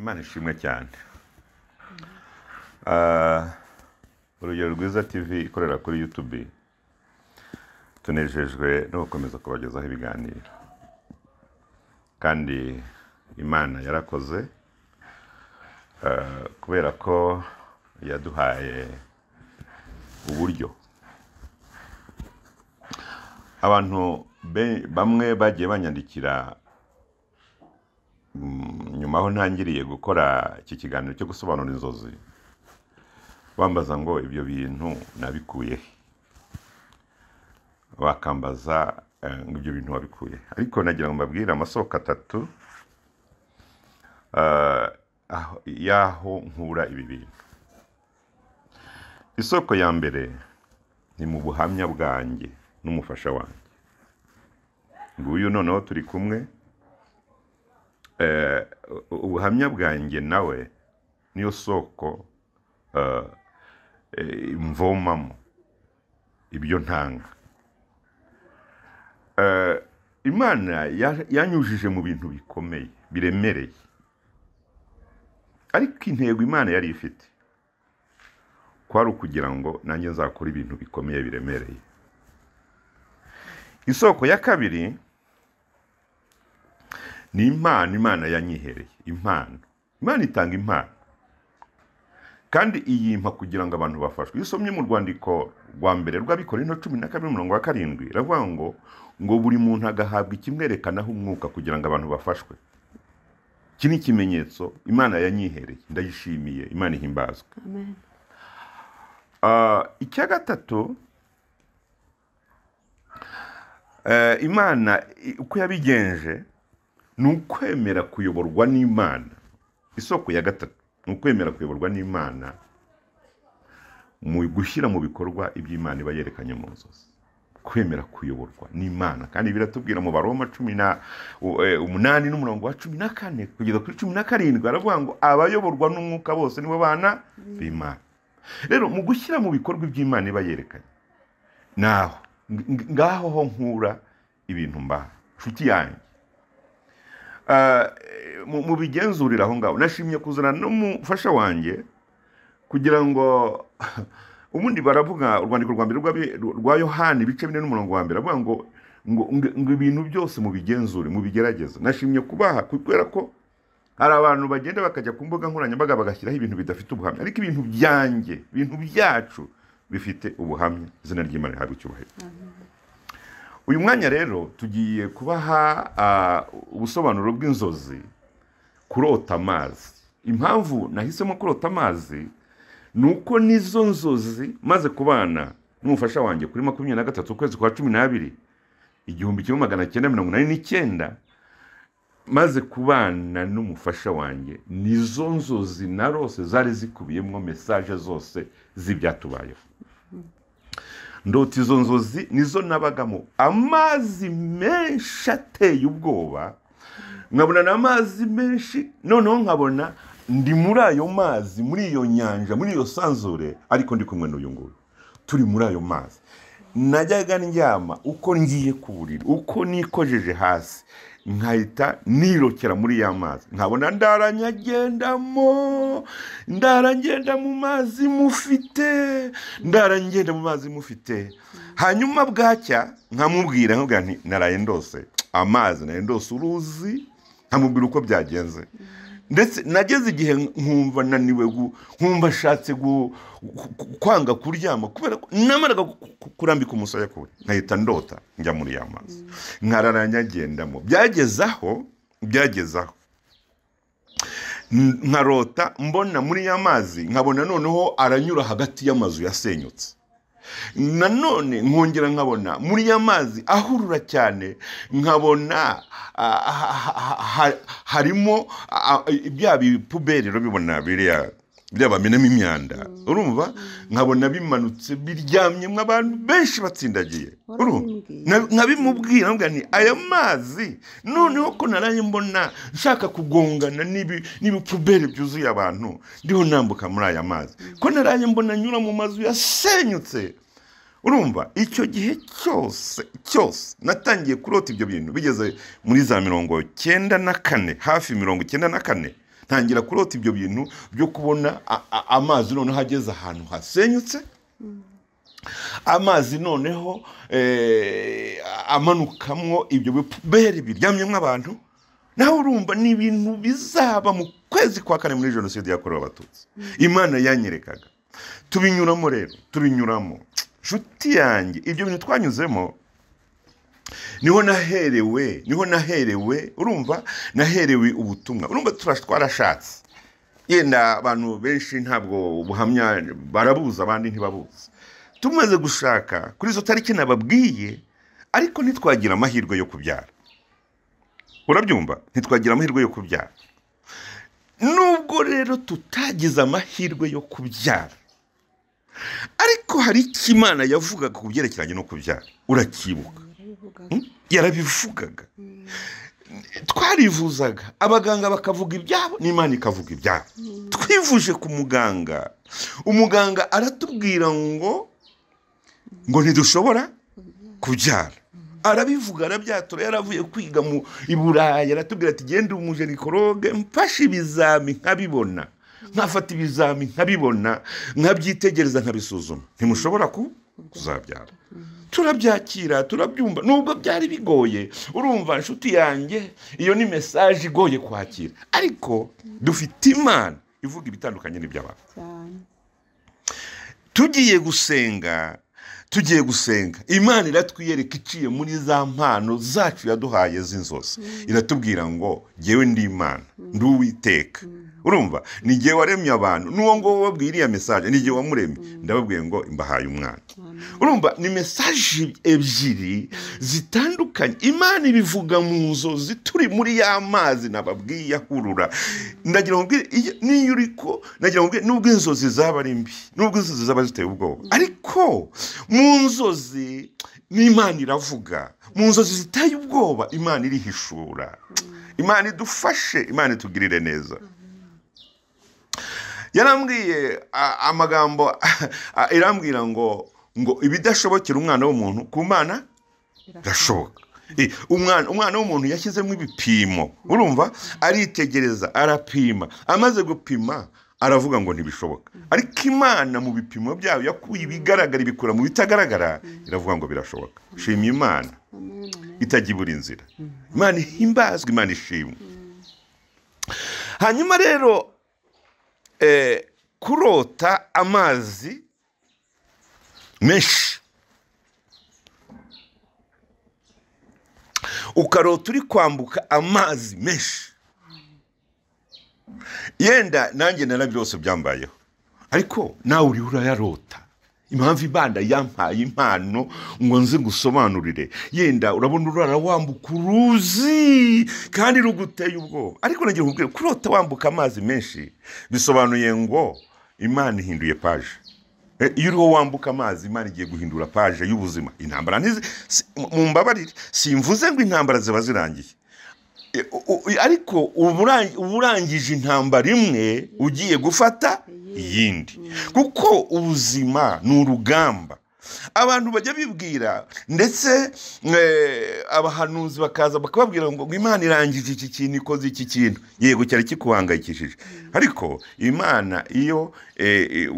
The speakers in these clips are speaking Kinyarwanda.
Imana ishimwe cyane. Urugero rwiza TV ikorera kuri YouTube tunejejwe no gukomeza kubagezaho ibiganiro, kandi Imana yarakoze kubera ko yaduhaye uburyo. Abantu bamwe bagiye banyandikira nyuma aho ntangiriye gukora iki kiganiro cyo gusobanura inzozi, bambaza ngo ibyo bintu nabikuye, bakambaza ngo ibyo bintu wabikuye. Ariko nagira ngo mbabwire amasoko atatu yaho nkura ibi bintu. Isoko ya mbere ni mu buhamya bwanjye n'umufasha wanjye. Nguyu noneho turi kumwe. Ubuhamya bwanjye nawe niyo soko mvomamo ibyo ntanga. Imana yanyujije mu bintu bikomeye biremereye, ariko intego Imana yari ifite kwari ukugira ngo nanjye nzakora ibintu bikomeye biremereye. Isoko ya kabiri ni impano Imana yanyihereye. Imana itanga impano, kandi iyimpa kugira ngo abantu bafashwe. Iyo usomye mu rwandiko rwa mbere rw'Abikorintho 12:7 ravuga ngo buri muntu agahabwa ikimwerekanaho umwuka kugira ngo abantu bafashwe. Iki ni ikimenyetso Imana yanyihereye, ndayishimiye. Imana ihimbazwe. Amen. Icya gatatu, Imana uko yabigenje ni ukwemera kuyoborwa n'Imana. Isoko ya gatatu ni ukwemera kuyoborwa n'Imana mu gushyira mu bikorwa iby'Imana iba yerekanye mu nzozi. Kwemera kuyoborwa n'Imana, kandi biratubwira mu Baroma 8:14 kugeza kuri 17 aravuga ngo abayoborwa n'umwuka bose nibo bana b'Imana. Rero mu gushyira mu bikorwa iby'Imana iba yerekanye, naho ngaho ho nkura ibintu mbaha. Nshuti yanjye, mu bigenzurira aho ngaho nashimye kuzana n'umufasha wanjye kugira ngo ubundi baravuga urwandiko rwa mbere rwa Yohana 4:1 avuga ngo ibintu byose mu bigenzure, mu bigerageza. Nashimye kubaha kubera ko hari abantu bagenda bakajya ku mbuga nkoranyambaga bagashyiraho ibintu bidafite ubuhamya, ariko ibintu byanjye, ibintu byacu bifite ubuhamya. Izina ry'Imana rihabwe icyubahiro. Uyu mwanya rero tugiye kubaha ubusobanuro bw'inzozi, kurota amazi. Impamvu nahisemo kurota amazi nuko nizo nzozi maze kubana n'umufasha wanjye kuri 23 ukwezi kwa 12 1989, maze kubana n'umufasha wanjye, nizo nzozi narose zari zikubiyemo message zose z'ibyatubayeho. Ndota izo nzozi nizo nabagamo amazi menshi ateye ubwoba, nkabona n'amazi menshi, noneho nkabona ndi muri ayo mazi, muri iyo nyanja, muri iyo sanzure, ariko ndi kumwe n'uyu nguyu, turi muri ayo mazi. Najyaga ndyama uko ngiye ku buriri, uko nikojeje hasi, nkahita nirokera muri ya mazi, nkabona ndarangenda mu mazi mufite, hanyuma bwacya nkamubwira nti naraye ndose amazi, naraye ndose uruzi, nkamubwira uko byagenze. Ndetse nageze igihe nkumva naniwe, nkumva shatse kwanga kuryama kubera ko namaraga kurambika umusaya kure, nkahita ndota njya muri ya mazi, nkararanyagendamo. Byagezaho nkarota mbona muri ya mazi, nkabona noneho aranyura hagati y'amazu yasenyutse. Nanone nkongera nkabona muri ya mazi ahurura cyane, nkabona harimo bya bipuberi bibona biriya byabamenamo imyanda, urumva, nkabona bimanutse biryamyemo abantu benshi batsindagiye. Nkabimubwira nti aya mazi noneho ko naraye mbona nshaka kugongana n'ibipuberi byuzuye abantu, ndiho nambuka muri aya mazi, ko naraye mbona nyura mu mazu yasenyutse. Urumva, icyo gihe cyose natangiye kurota ibyo bintu. Bigeze muri za 94, hafi 94, ntangira kurota ibyo bintu byo kubona amazi noneho ageze ahantu hasenyutse, amazi noneho amanukamwo ibyo bipuberi biryamyemo abantu. Nawe urumva ni ibintu bizaba mu kwezi kwa kane muri jenoside yakorewe Abatutsi. Imana yanyerekaga, tubinyuramo rero, tubinyuramo. Nshuti yanjye, ibyo bintu twanyuzemo niho naherewe, urumva, naherewe ubutumwa. Urumva twarashatse, yenda abantu benshi ntabwo ubuhamya barabuza, abandi ntibabuza. Tumaze gushaka kuri izo tariki nababwiye, ariko ntitwagira amahirwe yo kubyara. Urabyumva? Ntitwagira amahirwe yo kubyara. Nubwo rero tutagize amahirwe yo kubyara, ariko hari icyo Imana yavugaga ku byerekeranye no kubyara. Urakibuka? Yarabivugaga. Twarivuzaga, abaganga bakavuga ibyabo, n'Imana ikavuga ibyabo. Twivuje ku muganga, umuganga aratubwira ngo ntidushobora kubyara. Arabivuga, arabyatura. Yaravuye kwiga mu Burayi, aratubwira ati genda umujenikologe mfashe ibizami nkabibona, nkafata ibizami nkabibona, nkabyitegereza, nkabisuzuma. Ntimushobora kuzabyara. Turabyakira, turabyumva, nubwo byari bigoye. Urumva nshuti yanjye, iyo ni message igoye kwakira, ariko dufite Imana ivuga ibitandukanye n'iby'abantu. Tugiye gusenga, Imana iratwiyereka iciye muri za mpano zacu yaduhaye z'inzozi. Iratubwira ngo jyewe ndi Imana, ndi Uwiteka. Urumva, ni jye waremye abantu. Nuwo ngo babwira iya message, ni jye wamuremye. Ndababwiye ngo imbahaye umwana. Urumva, ni message ebyiri zitandukanye. Imana ibivuga mu nzozi turi muri ya mazi nababwiye ahurura. Ndagira ngo niyo uriko, ndagira ngo nubwo inzozi zaba ari mbi, nubwo inzozi zaba ziteye ubwoba, ariko mu nzozi n'Imana iravuga. Mu nzozi ziteye ubwoba Imana irihishura. Imana idufashe, Imana itugirire neza. Yarambwiye amagambo, irambwira ngo ibidashobokera umwana w'umuntu ku Mana birashoboka. Umwana w'umuntu yashyizemo ibipimo. Urumva, aritegereza, arapima. Amaze gupima aravuga ngo ntibishoboka. Ariko Imana mu bipimo byayo yakuye ibigaragara ibikura mu bitagaragara, iravuga ngo birashoboka. Shimye Imana itagibura inzira. Imana ihimbazwe, Imana ishimwe. Hanyuma rero kurota amazi menshi, ukarota uri kwambuka amazi menshi. Yenda nanjye narabirose byambayeho, ariko nawe uri urayarota. Impamvu Imana yampaye impano ngo nzi gusobanurire. Yenda urabona urara wambuka uruzi kandi ruguteye ubwoba, ariko nagiye kubwira kurota wambuka amazi menshi bisobanuye ngo Imana ihinduye page. Iyo uriho wambuka amazi, Imana igiye guhindura page y'ubuzima. Intambara mu mbabarire, simvuze ngo intambara ziba zirangiye, ariko uburangije intambara imwe ugiye gufata iyindi, kuko ubuzima ni urugamba. Abantu bajya bibwira, ndetse abahanuzi bakaza bakababwira ngo Imana irangije iki kintu, ikoze iki kintu. Yego cyari kikuhangayikishije, ariko Imana iyo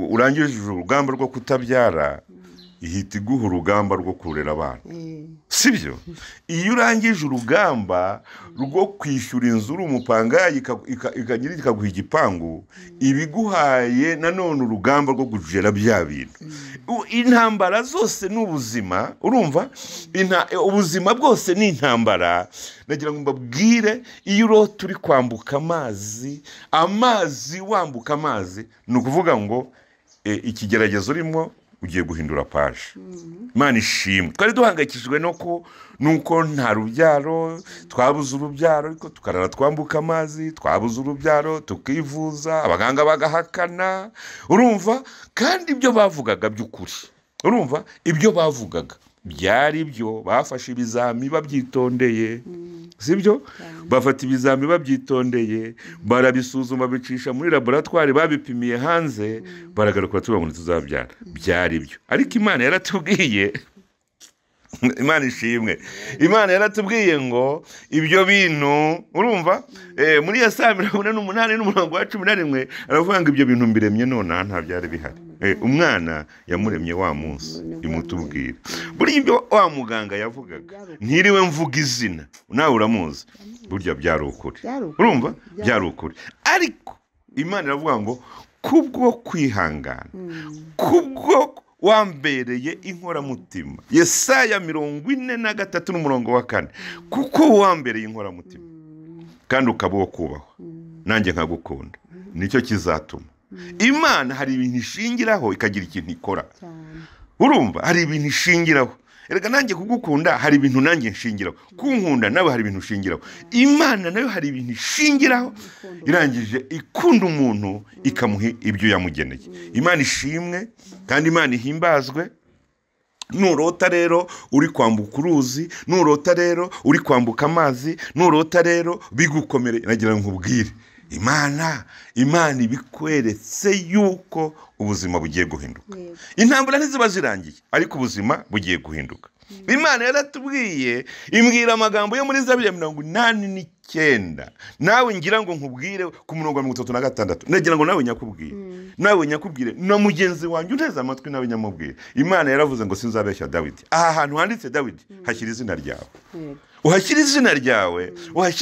urangije urugamba rwo kutabyara, ihita iguha urugamba rwo kurera abana. Sibyo? Iyo urangije urugamba rwo kwishyura inzu uri umupangayi ikaguha igipangu, ibiguhaye nanone urugamba rwo kugera bya bintu. Intambara zose ni ubuzima. Urumva, ubuzima bwose ni intambara. Nagira ngo mbabwire, iyo urota uri kwambuka amazi, wambuka amazi, ni ukuvuga ngo ikigeragezo urimo ugiye guhindura page. Imana ishimwe. Twari duhangayikishijwe nuko nta rubyaro, twabuze urubyaro, ariko tukarara twambuka amazi, twabuze urubyaro, tukivuza, abaganga bagahakana. Urumva, kandi ibyo bavugaga by'ukuri. Urumva, ibyo bavugaga byari byo. Bafashe ibizami babyitondeye, sibyo? Bafata ibizami babyitondeye, barabisuzuma, bicisha muri laboratoire, babipimiye hanze, baragaruka tuvuga ngo tuzabyara. Byari byo. Ariko Imana yaratubwiye Imana ishimwe. Imana yaratubwiye ngo ibyo bintu urumva muri Yesaya 48:11 aravuga ngo ibyo bintu mbiremye none nta byari bihari. Umwana yamuremye wa munsi imutubwira. Buri ibyo wa muganga yavugaga ntiriwe mvuga izina nawe uramuzi burya byari ukuri. Urumva byari ukuri. Ariko Imana iravuga ngo kubwo kwihangana kubwo wambereye inkoramutima. Yesaya 43:4 kuko wambereye inkoramutima kandi ukaba wo kubahwa nanjye nkagukunda nicyo kizatuma. Imana hari ibintu ishingiraho ikagira ikintu ikora. Urumva hari ibintu ishingiraho. Erega nanjye kugukunda hari ibintu nanjye nshingiraho. Kunkunda nawe hari ibintu ushingiraho. Imana nayo hari ibintu ishingiraho irangije ikunda umuntu ikamuha ibyo yamugeneye. Imana ishimwe kandi Imana ihimbazwe. Nurota rero uri kwambuka uruzi, nurota rero uri kwambuka amazi, nurota rero bigukomere, nagira nkubwire Imana ibikweretse yuko ubuzima bugiye guhinduka. Intambara ntiziba zirangiye ariko ubuzima bugiye guhinduka. Imana yaratubwiye imbwira amagambo yo muri Zaburi 89 nawe ngira ngo nkubwire ku murongo wa 36 nagira ngo nawe nyakubwire na mugenzi wanjye uteze amatwi nawe nyamubwire. Imana yaravuze ngo sinzabeshya Dawidi. Aha hantu handitse Dawidi hashyira izina ryawe. Uhashyira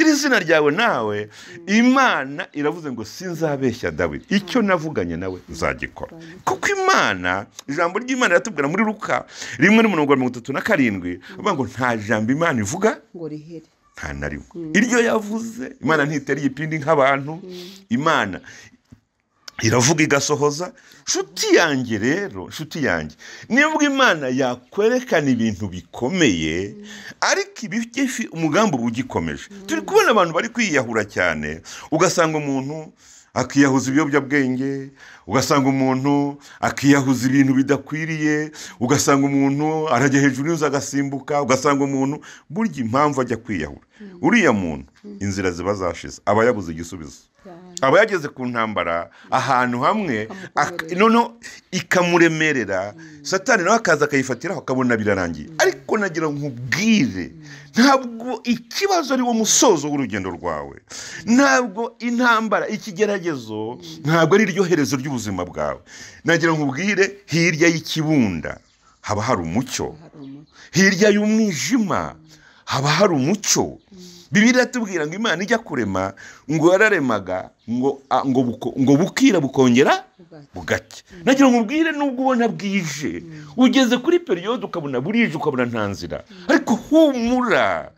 izina ryawe nawe. Imana iravuze ngo sinzabeshya Dawidi. Icyo navuganye nawe nzagikora. Kuko Imana ijambo ry'Imana ratubwira muri Luka 1:37 avuga ngo nta jambo Imana ivuga ngo rihere nta na rimwe. Iryo yavuze Imana ntiteri yipindi nk'abantu. Imana iravuga igasohoza. Nshuti yanjye rero, nshuti yanjye, nibwo Imana yakwerekana ibintu bikomeye ariko ibifi umugambo bugikomeje. Turi kubona abantu bari kwiyahura cyane, ugasanga umuntu akiyahuza ibiyobyabwenge, ugasanga umuntu akiyahuza ibintu bidakwiriye, ugasanga umuntu arajya hejuru y'inzu agasimbuka, ugasanga umuntu burya impamvu ajya kwiyahura uriya muntu inzira ziba zashize aba yabuze igisubizo. Aba yageze ku ntambara ahantu hamwe noneho ikamuremerera. Satani nawe akaza akayifatiraho akabona birarangiye. Ariko nagira nkubwire ntabwo ikibazo ari wo musozo w'urugendo rwawe. Ntabwo intambara ikigeragezo ntabwo ari ryo herezo ry'ubuzima bwawe. Nagira nkubwire hirya y'ikibunda haba hari umucyo. Hirya y'umwijima haba hari umucyo. Bibiliya tubwira ngo Imana ijya kurema ngo yararemaga ngo bukira bukongera bugacya. Nagira nkubwire nubwo ubona bwije ugeze kuri periode ukabona burije ukabona nta nzira ariko humura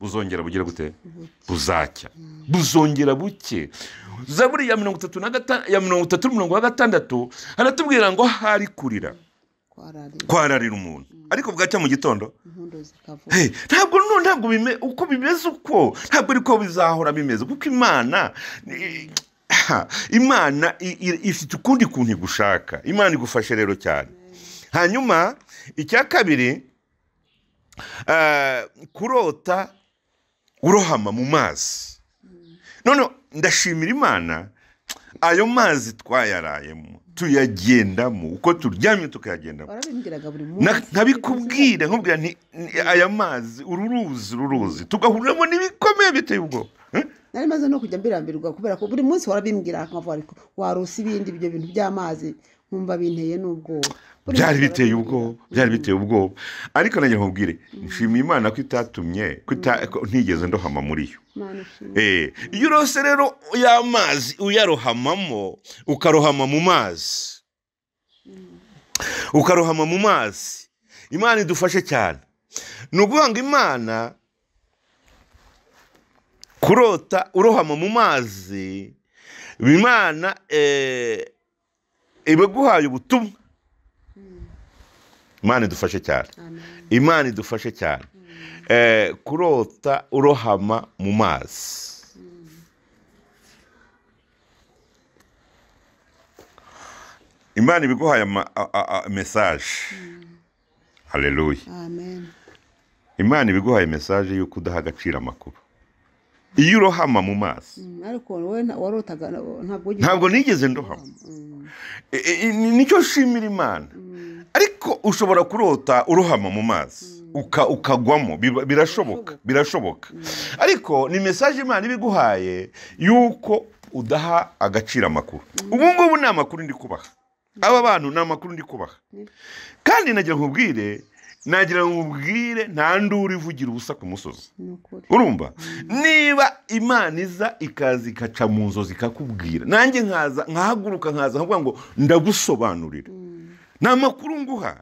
buzongera bugira gute buzacya buzongera buke. Zaburi ya 33:6 haratubwira ngo hari kurira kwararira umuntu ariko bwacya mu gitondo ntabwo uko bimeze uko ntabwo ariko bizahora bimeze kuko Imana ifite ukundi kuntu igushaka. Imana igufashe rero cyane. Hanyuma icya kabiri kurota urohama mu mazi. None ndashimira Imana ayo mazi twayarayemo tuyagendamo uko turyamye tukayagendamo. Nkabikubwira nkubwira nti aya mazi ururuzi tugahuriramo n'ibikomeye biteye ubwoba. Nari maze no kujya mbirambirwa kubera ko buri munsi warabimbwira nkavuga ariko warusi ibindi ibyo bintu by'amazi nkumva binteye n'ubwoba. Byari biteye ubwoba ariko nagira nkubwire nshimiye Imana ko itatumye ntigeze ndohama muri yo. Iyo urose rero y'amazi uyarohamamo ukarohama mu mazi Imana idufashe cyane. Ni ukuvuga ngo Imana kurota urohama mu mazi Imana ibaguhaye ubutumwa. Imana idufashe cyane. Imana idufashe cyane. Kurota urohama mu mazi. Imana ibiguhaye message. Haleluya. Amen. Imana ibiguhaye message yuko udaha agaciro amakuru. Iyo urohama mu mazi. Ariko wowe warotaga ntabwo nigeze ndohama. Nicyo shimira Imana. Ariko ushobora kurota urohama mu mazi. ukagwamo, birashoboka. Ariko ni message Imana ibiguhaye yuko udaha agaciro amakuru. Ubu ngubu ni amakuru ndi kubaha, aba bantu ni amakuru ndi kubaha, kandi nagira nkubwire nta nduru ivugira ubusa ku musozi. Urumva, niba Imana iza ikaza ikaca mu nzozi ikakubwira, nanjye nkahaguruka nkaza nkavuga ngo ndagusobanurira, ni amakuru nguha.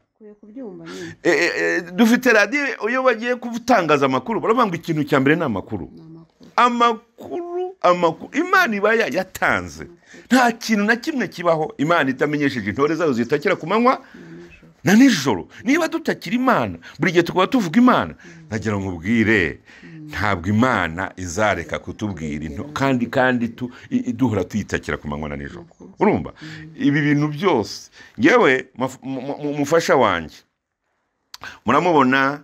Dufite radiyo, iyo bagiye kutangaza amakuru baravuga ngo ikintu cya mbere ni amakuru. Imana iba yatanze, nta kintu na kimwe kibaho Imana itamenyesheje intore zayo zitakira ku manywa na nijoro. Niba tutakira Imana, buri gihe tukaba tuvuga Imana, nagira ngo nkubwire ntabwo Imana izareka kutubwira kandi duhora tuyitakira ku manywa na nijoro. Urumva, ibi bintu byose ngewe mufasha wanjye muramubona,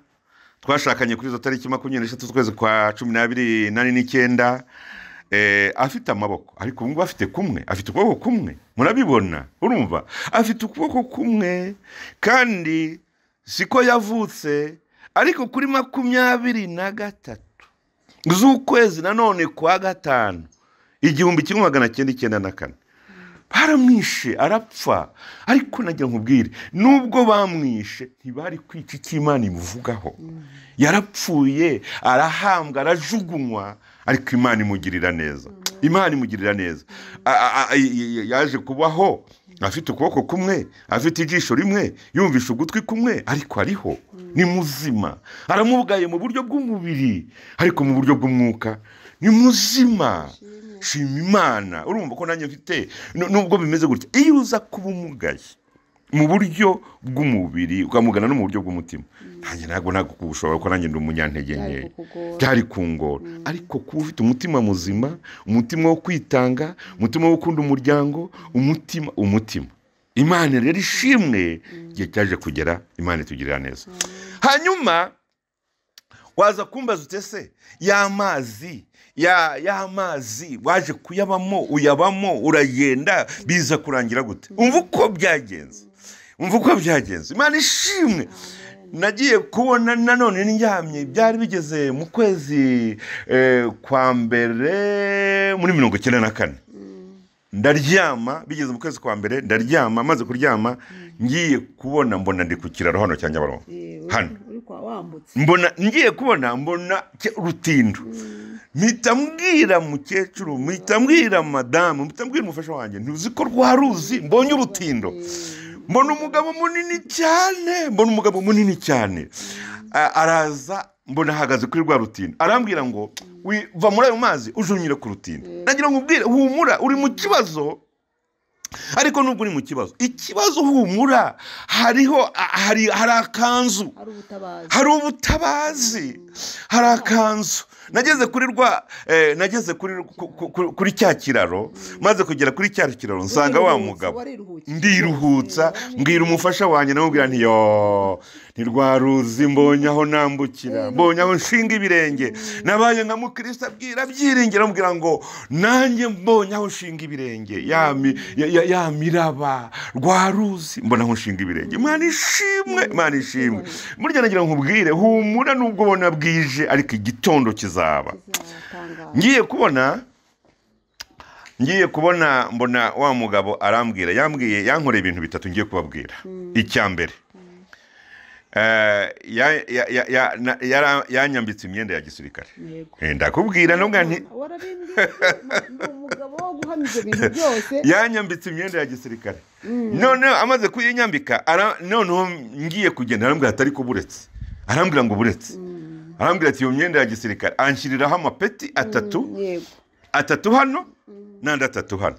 twashakanye kuri izo tariki 23 z'ukwezi kwa 12/9, afite amaboko, ariko ubu afite kumwe, afite ukuboko kumwe, murabibona. Urumva, afite ukuboko kumwe, kandi siko yavutse, ariko kuri 23 z'ukwezi nanone kwa 5 1994 baramwishe arapfa. Ariko nagira nkubwire, nubwo bamwishe ntibari kwica icyo Imana imuvugaho. Yarapfuye, arahambwa, arajugunywa, ariko Imana imugirira neza. Yaje kubaho afite ukuboko kumwe, afite ijisho rimwe, yumvisha ugutwi kumwe, ariko ariho, ni muzima. Aramugaye mu buryo bw'umubiri, ariko mu buryo bw'umwuka ni muzima. Shima Imana. Urumva ko nanjye mfite, nubwo bimeze gutya, iyo uza kuba umugaye mu buryo bw'umubiri ukamugana no mu buryo bw'umutima, nanjye ntabwo kubushobora, ko nanjye ndi umunyantege nke, byari kungora. Ariko kuba ufite umutima muzima, umutima wo kwitanga, umutima wo gukunda umuryango, umutima, Imana rero ishimwe. Igihe cyaje kugera, Imana itugirira neza. Hanyuma waza kumbaza utese y'amazi waje kuyabamo, uyabamo, uragenda, biza kurangira gute? Umva uko byagenze. Imana ishimwe. Nagiye kubona nanone ndyamye, byari bigeze mu kwezi kwa mbere muri 1994. Ndaryama, bigeze mu kwezi kwa mbere, ndaryama, maze kuryama ngiye kubona mbona ndi ku kiraro hano cya Nyabarongo hano, ngiye kubona mbona Rutindo. Mpita mbwira mukecuru, mpita mbwira madamu, mpita mbwira umufasha wanjye, ntuzi ko Rwaruzi mbonye Rutindo. Mbona umugabo munini cyane, araza, mbona ahagaze kuri rwa Rutindo, arambwira ngo va muri ayo mazi ujunyire ku Rutindo. Nagira ngo ubwire, humura, uri mu kibazo, ariko nubwo uri mu ikibazo humura, hari akanzu, hari ubutabazi, hari akanzu. Nageze kuri cya kiraro, maze kugera kuri cya kiraro nsanga wa mugabo, ndiruhutsa, mbwira umufasha wanjye, namubwira nti Rwaruzi mbonye aho nambukira, mbonye aho nshinga ibirenge. Nabaye nka mukristo abwira byiringiro, mbwira ngo nanjye mbonye aho nshinga ibirenge, ya miraba Rwaruzi mbona aho nshinga ibirenge. Imana ishimwe. Burya nagira nkubwire, humura nubwo ubona bwije, ariko igitondo kizaba. Ngiye kubona mbona wa mugabo arambwira, yankoreye ibintu bitatu ngiye kubabwira. Icya mbere, yanyambitse imyenda ya gisirikare. Ndakubwira nubwo nti yanyambitse imyenda ya gisirikare. None amaze kuyinyambika, noneho ngiye kugenda, arambwira atari ko buretse, arambwira ngo buretse, arambwira ati iyo myenda ya gisirikare, anshiriraho amapeti atatu hano n'andi 3 hano.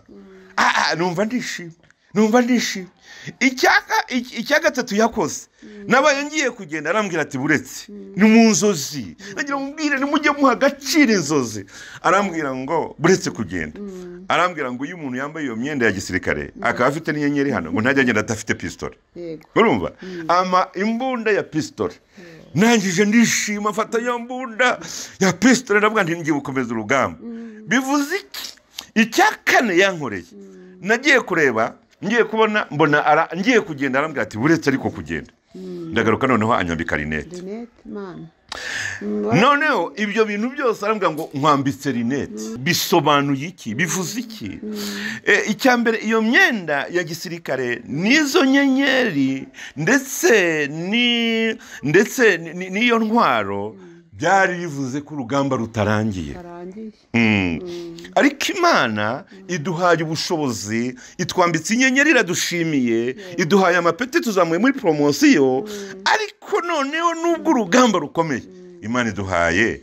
Numva ndishimye. Icya gatatu yakoze, nabaye ngiye kugenda, arambwira ati buretse, ni mu nzozi. Nagira mubwire, nimujye muha agaciro inzozi. Arambwira ngo buretse kugenda, arambwira ngo iyo umuntu yambaye iyo myenda ya gisirikare akaba afite n'inyenyeri hano, ngo ntajya agenda adafite pistole. Urumva, imbunda ya pistole. Nangije ndishima, mfata iyo mbunda ya pistole, ndavuga nti ngiye gukomeza urugamba. Bivuze iki? Icya kane yankoreye, nagiye kureba, ngiye kubona mbona ngiye kugenda, arambwira ati buretse ariko kugenda. ndagaruka noneho anyambika rinete rinete mana noneho ibyo bintu byose arambwira ngo nkwambitse rinete bisobanuye iki bivuze iki icya mbere iyo myenda ya gisirikare n'izo nyenyeri ndetse n'iyo ntwaro byari bivuze ko urugamba rutarangiye ariko imana iduhaye ubushobozi itwambitse inyenyeri iradushimiye iduhaye amapeti tuzamuye muri poromosiyo ariko noneho nubwo urugamba rukomeye imana iduhaye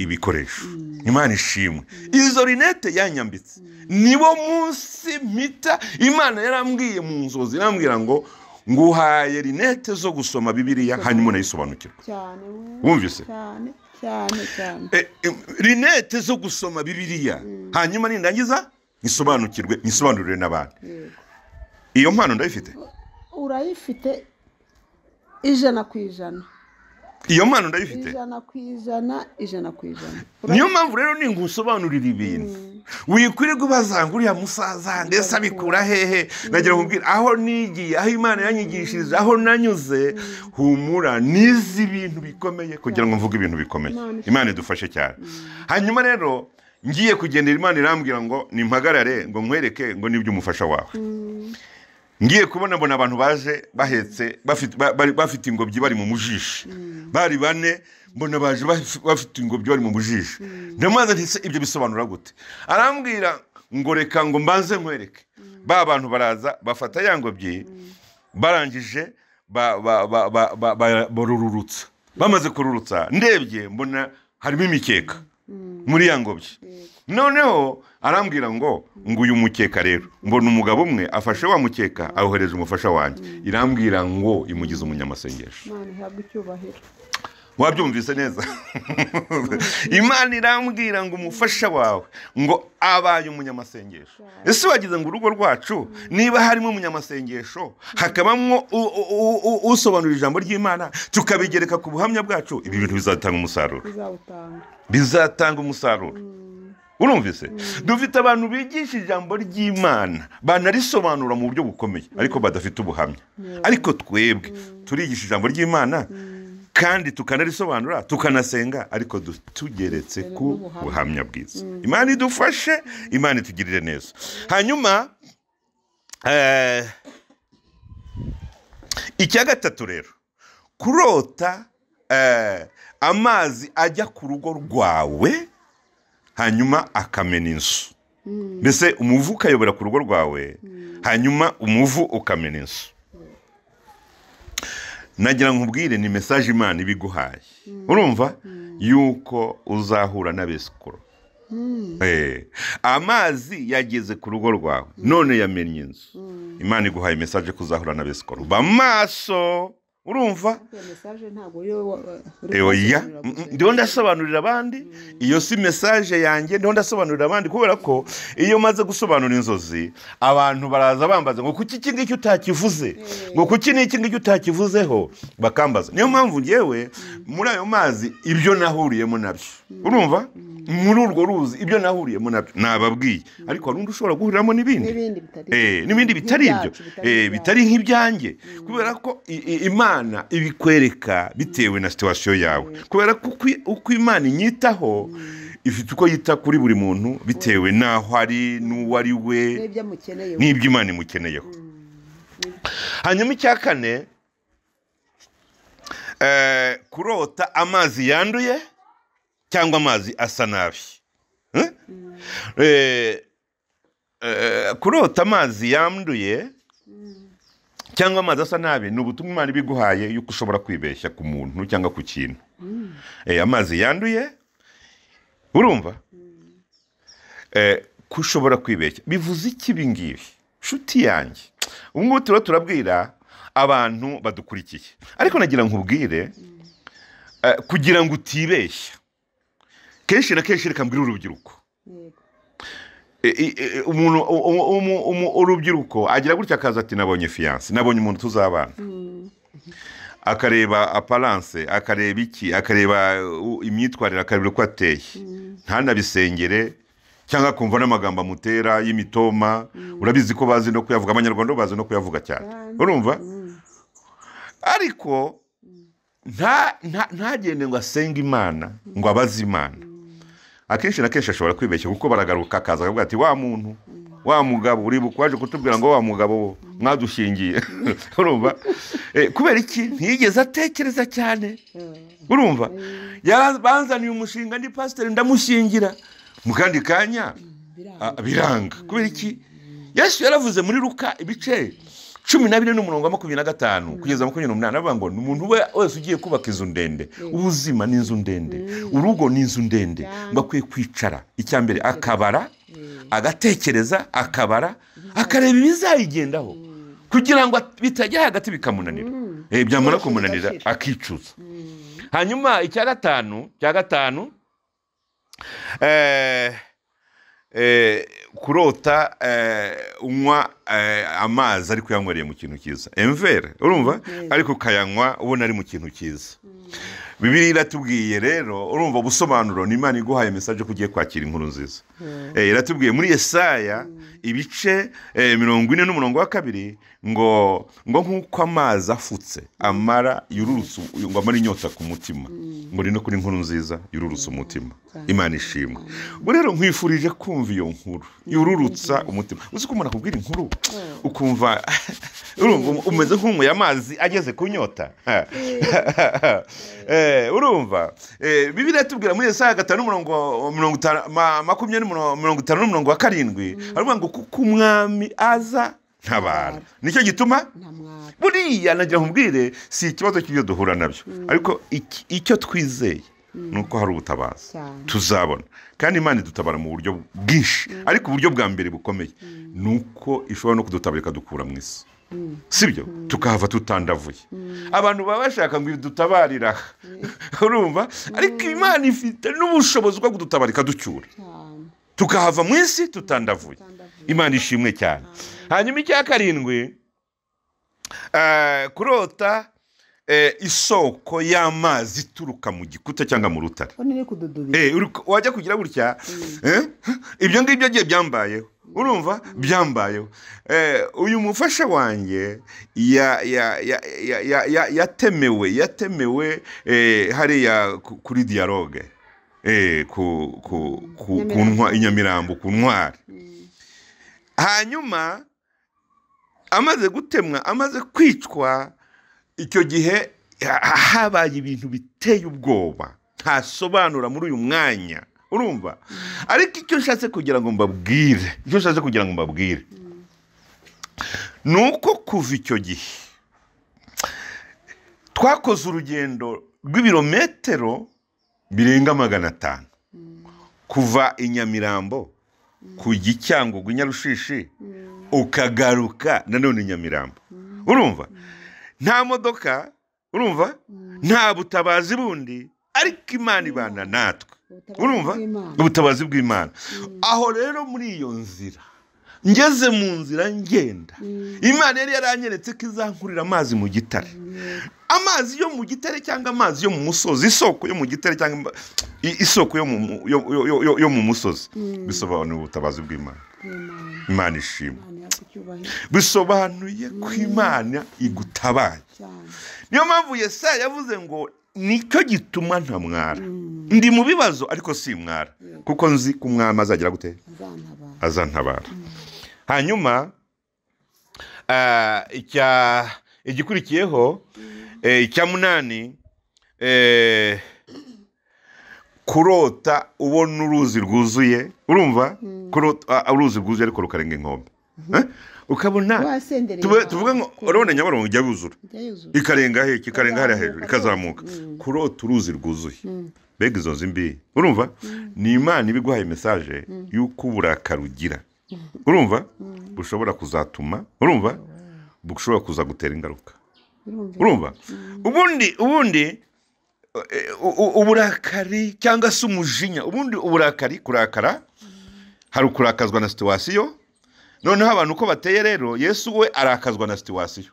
ibikoresho imana ishimwe izo rinete yanyambitse nibo munsi mpita imana yarambwiye mu nzozi irambwira ngo nguhaye rinete zo gusoma bibiliya hanyuma unayisobanukirwa wumvise rinete zo gusoma bibiliya hanyuma nindangiza nyisobanurire n'abandi iyo mpano ndayifite urayifite 100%. iyo mpano ndayifite 100%. niyo mpamvu rero ningusobanurira ibintu wikwirirwa ubazanga uriya musaza ndetse abikura hehe nagira nkubwira aho nigiye aho imana yanyigishiriza aho nanyuze humura nizi ibintu bikomeye kugira ngo mvuge ibintu bikomeye imana idufashe cyane hanyuma rero ngiye kugendera imana irambwira ngo nimpagarare ngo nkwereke ngo nibyo umufasha wawe ngiye kubona mbona abantu baje bahetse bafite ingobyi bari mu mujishi bari bane mbona baje bafite ingobyi bari mu mujishi ndamaze ntise ibyo bisobanura gute arambwira ngo reka ngo mbanze nkwereke ba bantu baraza bafata ya ngobyi barangije barururutsa bamaze kururutsa ndebye mbona harimo imikeka muri ya ngobyi noneho arambwira ngo uyu mukeka rero mbona umugabo umwe afashe wa mukeka awohereje umufasha wanjye irambwira ngo imugize umunyamasengesho wabyumvise neza imana irambwira ngo umufasha wawe ngo abaye umunyamasengesho ese wagize ngo urugo rwacu niba harimo umunyamasengesho hakabamwo usobanura ijambo ry'imana tukabigereka ku buhamya bwacu ibi bintu bizatanga umusaruro urumvise dufite abantu bigisha ijambo ry'imana banarisobanura mu buryo bukomeye ariko badafite ubuhamya ariko twebwe turigisha ijambo ry'imana kandi tukanarisobanura tukanasenga ariko tugeretse ku buhamya bwiza imana idufashe imana itugirire neza hanyuma icya gatatu rero kurota amazi ajya ku rugo rwawe hanyuma akamena inzu mbese umuvu ukayobora ku rugo rwawe hanyuma umuvu ukamena inzu nagira nkubwire ni mesaje imana ibiguhaye urumva yuko uzahura n'abesikoro amazi yageze ku rugo rwawe none yamennye inzu imana iguhaye mesaje ko uzahura n'abesikoro bamaso urumva ndiho ndasobanurira abandi iyo si mesaje yanjye ndiho ndasobanurira abandi kubera ko iyo maze gusobanura inzozi abantu baraza bambaza ngo kuki iki ngiki utakivuze ngo kuki n'iki ngiki utakivuzeho bakambaza niyo mpamvu ngewe muri ayo mazi ibyo nahuriyemo nabyo urumva muri urwo ruzi ibyo nahuriyemo nabyo nababwiye ariko hari undi ushobora guhuriramo n'ibindi bitari ibyo bitari nk'ibyanjye kubera ko imana ibikwereka bitewe na situwasiyo yawe kubera ko uko imana inyitaho ifite uko yita kuri buri muntu bitewe n'aho ari n'uwo ari we n'ibyo imana imukeneyeho hanyuma icya kane kurota amazi yanduye cyangwa amazi asa nabi kurota amazi yanduye cyangwa amazi asa nabi ni ubutumwa imana ibiguhaye yuko ushobora kwibeshya ku muntu cyangwa ku kintu amazi yanduye urumva ko ushobora kwibeshya bivuze iki ibi ngibi nshuti yanjye ubu ngubu turiho turabwira abantu badukurikiye ariko nagira nkubwire kugira ngo utibeshya kenshi na kenshi reka mbwire urubyiruko urubyiruko agira gutya akaza ati nabonye fiyanse nabonye umuntu tuzabana akareba aparanse akareba iki akareba imyitwarire akareba uko ateye ntanabisengere cyangwa akumva n'amagambo amutera y'imitoma urabizi ko bazi no kuyavuga abanyarwanda bazi no kuyavuga cyane urumva ariko ntagende ngo asenge imana ngo abaze imana. Akenshi na kenshi ashobora kwibeshya kuko baragaruka akaza akavuga ati wa muntu wa mugabo uribuka waje kutubwira ngo wa mugabo mwadushingiye urumva kubera iki ntiyigeze atekereza cyane urumva yabanzaniye umushinga ndi pastor ndamushingira mu kandi kanya biranga kubera iki Yesu yaravuze muri Luka ibice 12:25 kugeza 28 avuga ngo umuntu wese ugiye kubaka inzu ndende ubuzima ni inzu ndende urugo ni inzu ndende bakwiye kwicara icyambere akabara agatekereza akabara akareba ibizayigendaho kugira ngo bitajya hagati bikamunanira byamara kumunanira akicuza. Hanyuma icya gatanu kurota unywa amazi ariko yanywereye mu kintu cyiza emvere urumva ariko kayanywa ubona ari mu kintu cyiza. Bibiliya iratubwiye rero urumva ubusobanuro ni Imana iguhaye message kugiye kwakira inkuru nziza. Iratubwiye muri Yesaya ibice 40:2 ngo nkuko amazi afutse amara yururutse ngo amara inyota ku mutima ngo no kuri inkuru nziza yururutse umutima. Imana ishimwe. Rero nkwifurije kumva iyo nkuru yururutsa umutima. Uzi ko umuntu akubwira inkuru ukumva urumva umeze nk'umuye amazi ageze ku nyota. Urumva Bibiliya itubwira muri Yesaya 5:50-57 aravuga ngo kuko umwami aza ntabara nicyo gituma buriya nagira nkubwire si ikibazo cy'ibyo duhura nabyo ariko icyo twizeye nuko hari ubutabazi tuzabona kandi Imana idutabara mu buryo bwinshi ariko uburyo bwa mbere bukomeye nuko ishobora no kudutabarika dukura mu isi sibyo tukahava tutandavuye. Abantu baba bashaka ngo idutabarira urumva ariko Imana ifite n'ubushobozi bwo kudutabarika ducyura tukahava mu isi tutandavuye. Imana ishimwe cyane. Hanyuma icya 7 kurota isoko y'amazi ituruka mu gikuta cyangwa mu rutare wajya kugira gutya ibyo ngibyo agiye byambayeho urumva byambayeho. Uyu mufasha wanjye yatemewe hariya kuri dialogue kuntwa inyamirambo ku ntwari. Hanyuma amaze gutemwa amaze kwicwa icyo gihe habaye ibintu biteye ubwoba ntasobanura muri uyu mwanya urumva ariko icyo nshatse kugira ngo mbabwire nuko kuva icyo gihe twakoze urugendo rw'ibirometero birenga 500 kuva inyamirambo ku Gicyangugu Nyarushishi ukagaruka nanone Nyamirambo urumva nta modoka urumva nta butabazi bundi ariko Imana ibana natwe urumva ubutabazi bw'Imana. Aho rero muri iyo nzira ngeze mu nzira ngenda Imana yari yaranyeretse ko izankurira amazi mu gitare, amazi yo mu gitare cyangwa amazi yo mu musozi, isoko yo mu gitare cyangwa isoko yo mu musozi bisobanuye ubutabazi bw'Imana. Imana ishimwe bisobanuye ko Imana igutabaye. Niyo mpamvu Yesaya yavuze ngo nicyo gituma ntamwara, ndi mu bibazo ariko si mwara kuko nzi ko umwami azagira gute, azantabara. Hanyuma igikurikiyeho icya 8 kurota ubona uruzi rwuzuye, urumva kurota uruzi rwuzuye ariko rukarenga inkombe, ukabona tuvuga ngo urabona Nyabarongo ijya yuzura ikarenga he, kikarenga hari hejuru ikazamuka, kurota uruzi rwuzuye bega izo zimbi, urumva ni Imana ibiguhaye message yuko burakarugira, urumva bushobora kuzatuma, urumva bushobora kuza gutera ingaruka, urumva ubundi uburakari cyangwa se umujinya, ubundi uburakari kurakara hari kurakazwa na situation. Noneho abantu uko bateye rero Yesu we arakazwa na situation.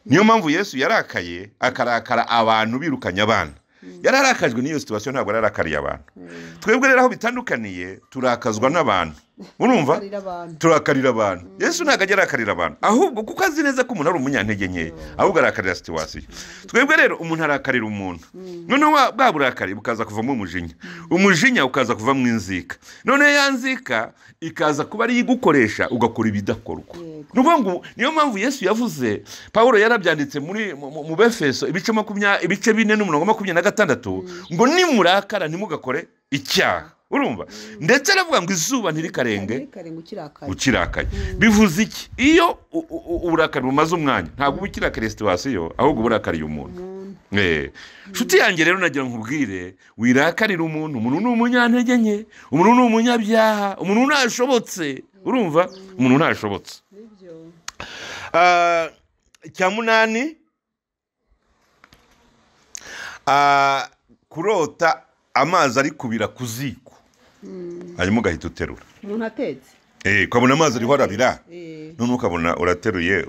Niyo mpamvu Yesu yarakaye akarakara abantu birukanya abana, yararakajwe n'iyo situation, ntabwo yararakariye abantu. Twebwe rero aho bitandukaniye turakazwa n'abantu, urumva Turakarira abantu. turakarira abantu yesu ntabwo ajya arakarira abantu ahubwo kuko azi neza ko umuntu ari umunyantege nke ahubwo arakarira situwasiyo twebwe rero umuntu arakarira umuntu noneho bwa burakari bukaza kuvamo umujinya ukaza kuvamo inzika noneho ya nzika ikaza kuba ari igukoresha ugakora ibidakorwa ni ukuvuga ngo niyo mpamvu yesu yavuze Pawulo yarabyanditse mu Befeso ibice 4:26 ngo nimurakara ntimugakore icyaha urumva ndetse aravuga ngo izuba ntirikarenge ukirakaye bivuze iki iyo uburakari bumaze umwanya ntabwo uba ukirakariye situwasiyo ahubwo uburakariye umuntu nshuti yanjye rero nagira nkubwire wirakarira umuntu ni umunyantege nke umuntu ni umunyabyaha umuntu ntashobotse urumva umuntu ntashobotse cya munani kurota amazi ari kubira ku ziko hanyuma ugahita uterura umuntu atetse ukabona amazi ariho arabira none ukabona urateruye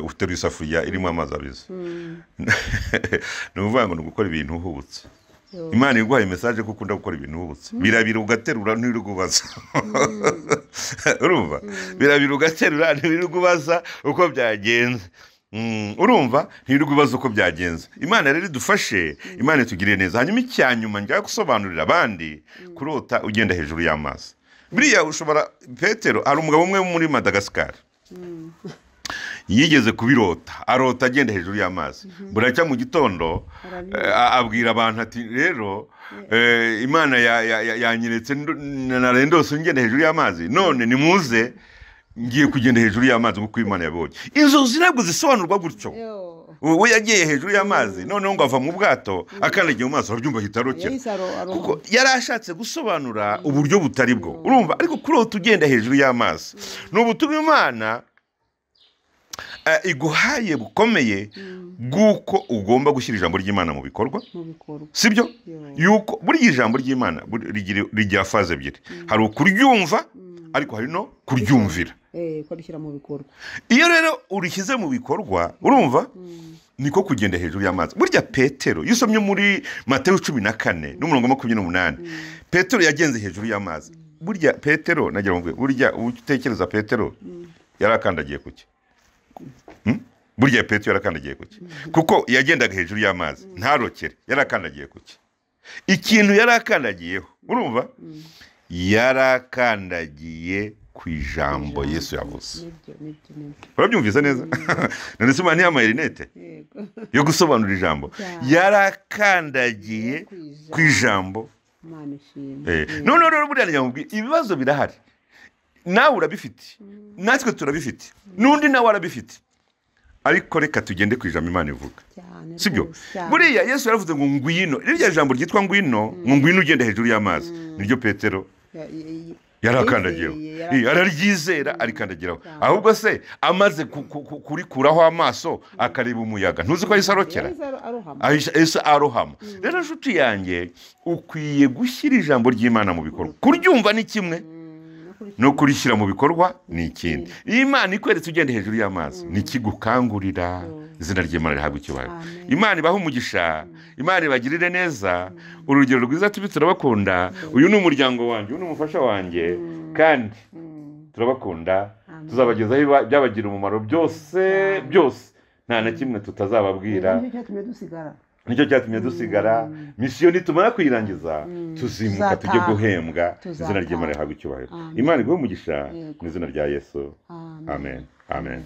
uteruye isafuriya irimo amazi abize ni ukuvuga ngo ni ugukora ibintu uhubutse imana iguhaye mesaje ko ukunda gukora ibintu uhubutse birabira ugaterura ntibirugubaza urumva birabira ugaterura ntibirugubaza uko byagenze urumva ntibirugubaza uko byagenze imana rero idufashe imana itugiriye neza hanyuma icyanyuma njya gusobanurira abandi kurota ugenda hejuru y'amazi buriya ushobora Petero hari umugabo umwe muri Madagascar yigeze kubirota arota agenda hejuru y'amazi buracya mu gitondo abwira abantu ati rero imana yanyeretse narendose ngenda hejuru y'amazi none nimuze ngiye kugenda hejuru y'amazi nk'uko imana yabonye inzozi ntabwo zisobanurwa gutyo we yagiye hejuru y'amazi noneho ngo ava mu bwato akandagiye mu maso arabyumva ahita arokera kuko yari ashatse gusobanura uburyo butari bwo urumva ariko kurota ugenda hejuru y'amazi ni ubutumwa imana iguhaye bukomeye bw'uko ugomba gushyira ijambo ry'imana mu bikorwa sibyo yuko buriya ijambo ry'imana rigira faze ebyiri hari ukuryumva ariko hari no kuryumvira iyo rero urishyize mu bikorwa urumva niko kugenda hejuru y'amazi burya Petero iyo usomye muri Mateyo 14:28 Petero yagenze hejuru y'amazi burya Petero nagira ngo burya utekereza Petero yarakandagiye kuki burya Petero yarakandagiye kuki kuko yagendaga hejuru y'amazi ntarokere yarakandagiye kuki ikintu yarakandagiyeho urumva yarakandagiye ku ijambo Yesu yavuze urabyumvise neza none se mani y'amarinete yo gusobanura ijambo yarakandagiye ku ijambo none rero buriya nyamubwi ibibazo birahari nawe urabifite natwe turabifite n'undi nawe arabifite ariko reka tugende ku ijambo Imana ivuga sibyo buriya Yesu yaravuze ngo ngwino iryo jambo ryitwa ngwino ugende hejuru y'amazi niryo Petero yarakandagiyeho araryizera arikandagiraho ahubwo se amaze kurikuraho amaso akareba umuyaga ntuzi ko ahise arokera ahise arohama rero nshuti yanjye ukwiye gushyira ijambo ry'Imana mu bikorwa kuryumva ni kimwe no kurishyira mu bikorwa ni ikindi Imana ikweretse ugende hejuru y'amazi ni kigukangurira izina ry'Imana rihabwa icyubahiro Imana ibaha umugisha Imana ibagirire neza urugero rwiza turabakunda uyu ni umuryango wanjye uyu ni umufasha wanjye kandi turabakunda tuzabagezaho byabagira umumaro byose nta na kimwe tutazababwira nicyo cyatumye dusigara misiyo nitumara kuyirangiza tuzimuka tujye guhembwa izina ry'Imana rihabwa icyubahiro Imana iguhe umugisha mu izina rya Yesu amen